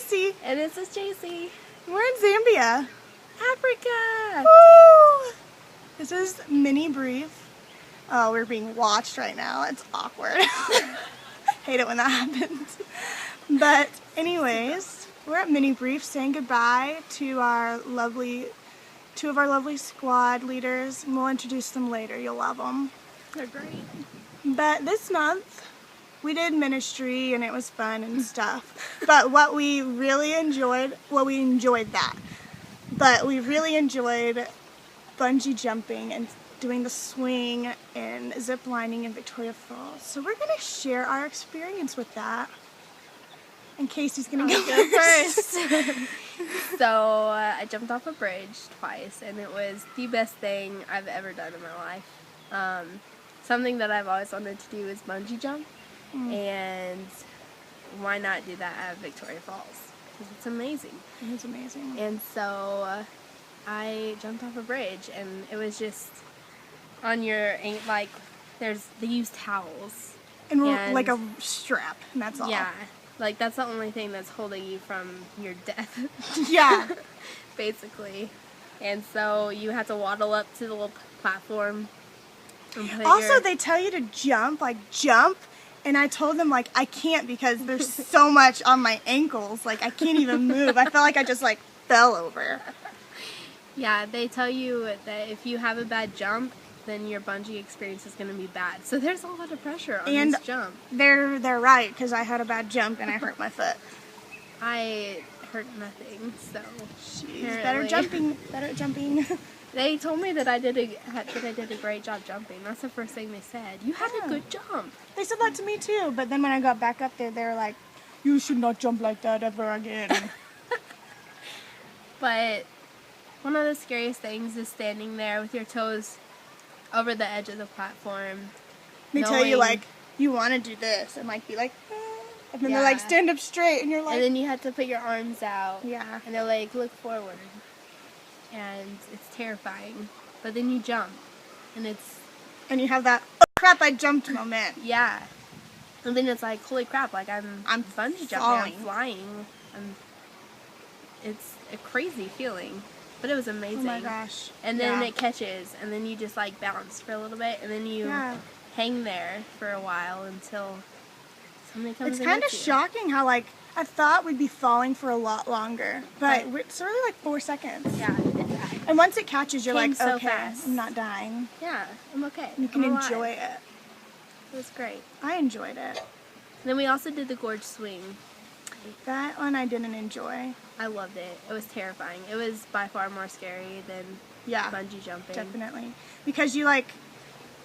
Casey. And this is JC. We're in Zambia. Africa! Woo! This is mini brief. Oh, we're being watched right now. It's awkward. Hate it when that happens. But anyways, we're at mini brief saying goodbye to two of our lovely squad leaders. And we'll introduce them later. You'll love them. They're great. But this month, we did ministry and it was fun and stuff. But what we really enjoyed, we enjoyed that. But we really enjoyed bungee jumping and doing the swing and zip lining in Victoria Falls. So we're going to share our experience with that. And Casey's going to go first. So I jumped off a bridge twice, and it was the best thing I've ever done in my life. Something that I've always wanted to do is bungee jump, and why not do that at Victoria Falls? Because it's amazing. It was amazing. And so I jumped off a bridge, and it was just on your, like, they use towels. And we're like a strap, and that's all. Yeah. Like, that's the only thing that's holding you from your death. Yeah. Basically. And so you have to waddle up to the little platform. Also, they tell you to jump, and I told them, like, I can't because there's so much on my ankles. Like, I can't even move. I felt like I just, like, fell over. Yeah, they tell you that if you have a bad jump, then your bungee experience is going to be bad. So there's a lot of pressure on this jump. They're right, because I had a bad jump and I hurt my foot. I hurt nothing, so Jeez, better jumping. They told me that I did a great job jumping. That's the first thing they said. You had a good jump. They said that to me too, but then when I got back up there, they were like, you should not jump like that ever again. But one of the scariest things is standing there with your toes over the edge of the platform. They tell you, like, you want to do this, and, like, be like, and then they're like, stand up straight, and you're like... And then you have to put your arms out. Yeah. And they're like, look forward. And it's terrifying. But then you jump. And it's... And you have that, oh crap, I jumped moment. Yeah. And then it's like, holy crap, like, I'm bungee jumping, I'm flying. It's a crazy feeling. But it was amazing. Oh my gosh. And then it catches, and then you just, like, bounce for a little bit, and then you hang there for a while until somebody comes It's and kind of gets you. shocking how, like, I thought we'd be falling for a lot longer, but it's really like 4 seconds. Yeah, exactly. And once it catches, you're like, so okay, fast. I'm not dying. Yeah, I'm okay. You can I'm alive. enjoy it. It was great. I enjoyed it. And then we also did the gorge swing. That one I didn't enjoy. I loved it. It was terrifying. It was by far more scary than bungee jumping. Definitely. Because you, like,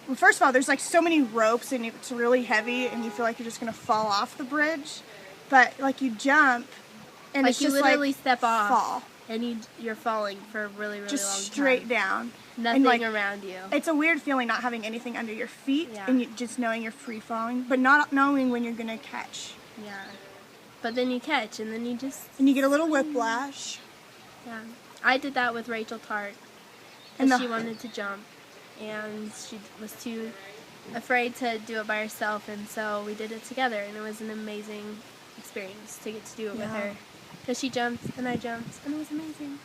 well, first of all, there's, like, so many ropes, and it's really heavy, and you feel like you're just going to fall off the bridge. But, like, you jump, and like, it's you just, literally like, step off, fall. And you're falling for a really, really just long time. straight down. Nothing and, like, around you. It's a weird feeling not having anything under your feet, and just knowing you're free falling, but not knowing when you're going to catch. Yeah. But then you catch, and then you just... And you get a little whiplash. Yeah. I did that with Rachel Tart. And she wanted to jump, and she was too afraid to do it by herself, and so we did it together, and it was an amazing experience to get to do it with her. Because she jumped, and I jumped, and it was amazing.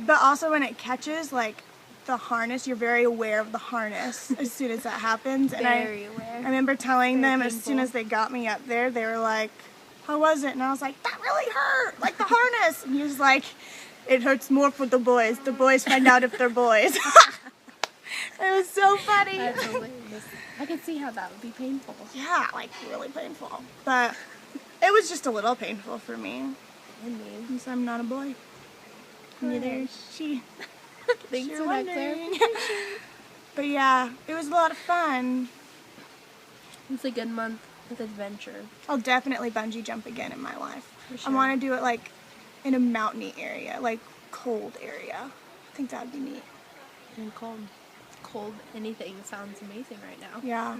But also when it catches, like, the harness, you're very aware of the harness as soon as that happens. Very aware. I remember telling them painful. As soon as they got me up there, they were like, how was it? And I was like, that really hurt, like the harness. And he was like, it hurts more for the boys. The boys find out if they're boys. It was so funny. That's hilarious. I could see how that would be painful. Yeah, like really painful. But it was just a little painful for me. And me. Because I'm not a boy. Neither is she. Thanks You're for that clarification. But yeah, it was a lot of fun. It's a good month with adventure. I'll definitely bungee jump again in my life. For sure. I want to do it like in a mountainy area, like cold area. I think that would be neat. And cold anything sounds amazing right now. Yeah,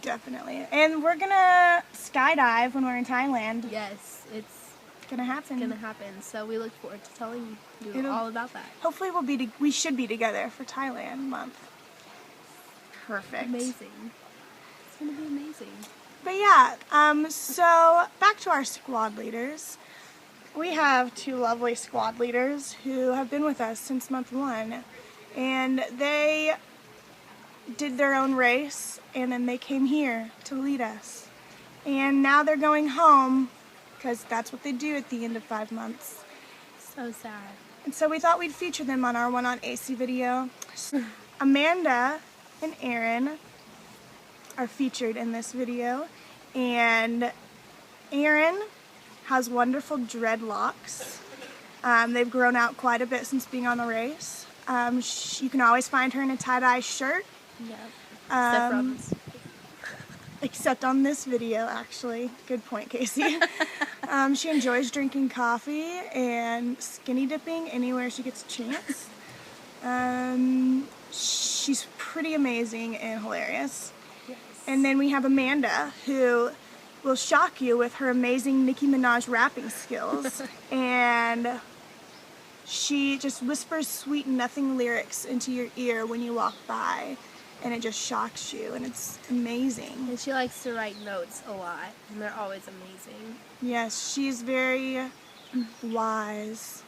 definitely. And we're gonna skydive when we're in Thailand. Yes, it's gonna happen. So we look forward to telling you all about that. Hopefully we should be together for Thailand month. Perfect. Amazing. It's gonna be amazing. But yeah, so back to our squad leaders. We have 2 lovely squad leaders who have been with us since month 1, and they did their own race, and then they came here to lead us. And now they're going home, because that's what they do at the end of 5 months. So sad. And so we thought we'd feature them on our One-on-ACI video. Amanda and Aaron are featured in this video, and Aaron has wonderful dreadlocks. They've grown out quite a bit since being on the race. You can always find her in a tie-dye shirt. Yeah. Except on this video, actually. Good point, Casey. She enjoys drinking coffee and skinny dipping anywhere she gets a chance. She's pretty amazing and hilarious. Yes. And then we have Amanda, who will shock you with her amazing Nicki Minaj rapping skills. And she just whispers sweet nothing lyrics into your ear when you walk by. And it just shocks you, and it's amazing. And she likes to write notes a lot, and they're always amazing. Yes, she's very wise.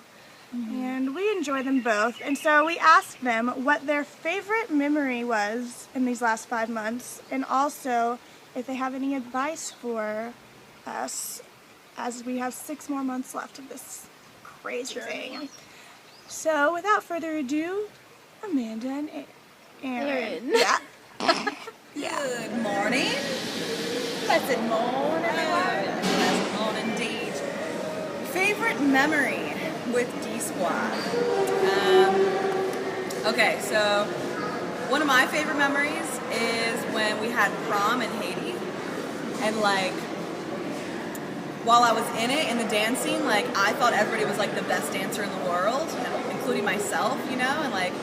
And we enjoy them both. And so we asked them what their favorite memory was in these last 5 months, and also if they have any advice for us, as we have 6 more months left of this crazy thing. So without further ado, Amanda and Aaron. Yeah. Good morning. Blessed morning. Blessed morning indeed. Favorite memory with D-Squad. Okay, so one of my favorite memories is when we had prom in Haiti. And like, while I was in it, in the dancing, like I thought everybody was like the best dancer in the world, including myself, you know, and like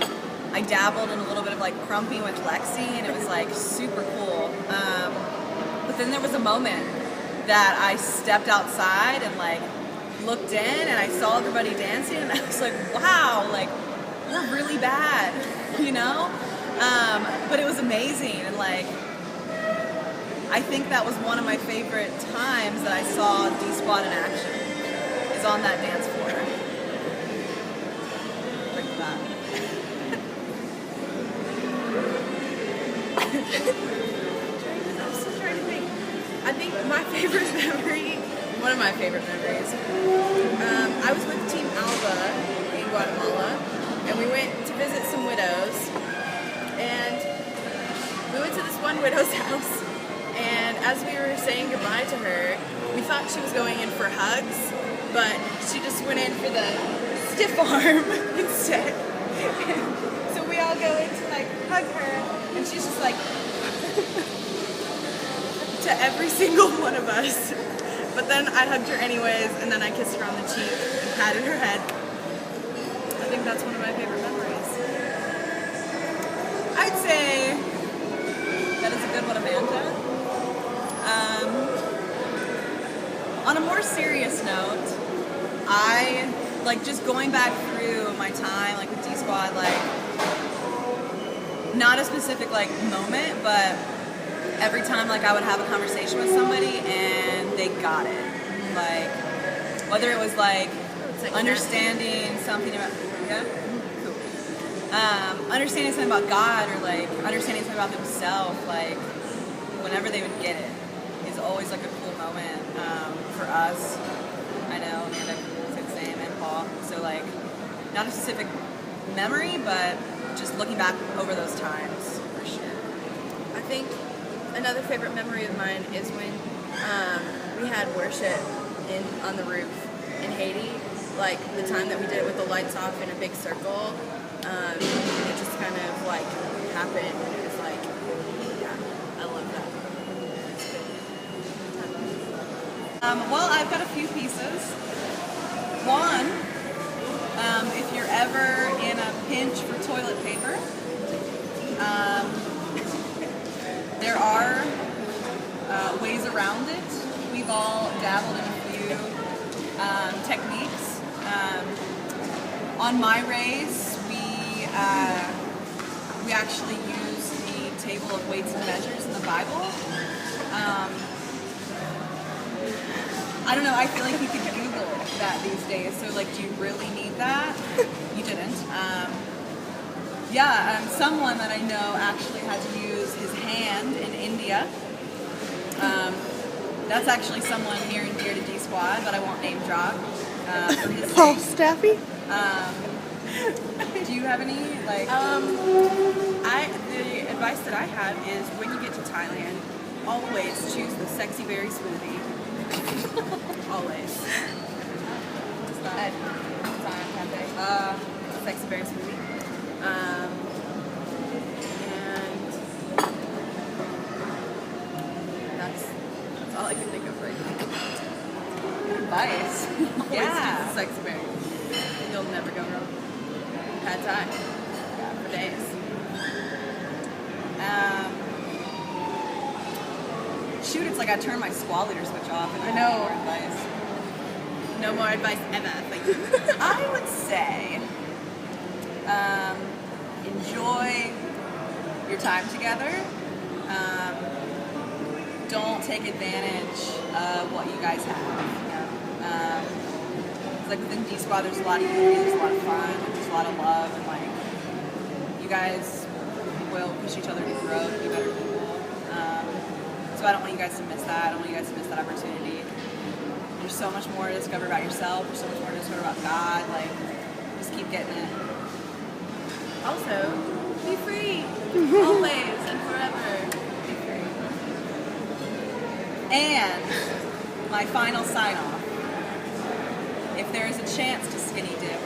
I dabbled in a little bit of like crumping with Lexi, and it was like super cool. But then there was a moment that I stepped outside and like looked in, and I saw everybody dancing, and I was like, wow, like we're really bad, you know? But it was amazing, and like I think that was one of my favorite times that I saw D-Squad in action, is on that dance floor. Like that. I'm still trying to think. I think my favorite memory, one of my favorite memories, I was with Team Alba in Guatemala, and we went to visit some widows, and we went to this one widow's house, and as we were saying goodbye to her, we thought she was going in for hugs, but she just went in for the stiff arm instead. So we all go in to like hug her, and she's just like to every single one of us. But then I hugged her anyways, and then I kissed her on the cheek and patted her head. I think that's one of my favorite memories. I'd say that is a good one, Amanda. On a more serious note, I like just going back through my time like with D-Squad, like not a specific like moment, but every time like I would have a conversation with somebody and they got it, like whether it was like understanding something about understanding something about God, or like understanding something about themselves, like whenever they would get it is always like a cool moment for us. I know Amanda said the same, and Paul. So like not a specific memory, but just looking back over those times for sure. I think another favorite memory of mine is when we had worship on the roof in Haiti. Like the time that we did it with the lights off in a big circle. It just kind of like happened, and it was like, yeah, I love that. Well, I've got a few pieces. One, if you're ever in a pinch for toilet paper, there are ways around it. We've all dabbled in a few techniques. On my race, we actually use the table of weights and measures in the Bible. I don't know, I feel like you could Google that these days. So like, do you really need that? You didn't. Someone that I know actually had to use his hand in India. That's actually someone near and dear to D Squad, but I won't name drop. For his Paul sake. Staffy? Do you have any like? The advice that I have is when you get to Thailand, always choose the sexy berry smoothie. Always. What's that? Sexy berry smoothie. And that's all I can think of right now. Advice. Always choose the sexy berry. You'll never go wrong. Pad Thai. For days. Shoot, it's like I turned my squad leader switch off and I know. more advice. No more advice ever. Thank you. I would say enjoy your time together. Don't take advantage of what you guys have. It's like within D Squad, there's a lot of unity, there's a lot of fun, there's a lot of love, and like you guys will push each other to grow, to be better people. So I don't want you guys to miss that. I don't want you guys to miss that opportunity. There's so much more to discover about yourself. There's so much more to discover about God. Like, just keep getting it. Also, be free. Always and forever. Be free. And my final sign off. If there is a chance to skinny dip.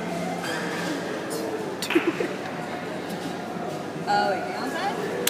Oh, wait, you know what I'm saying?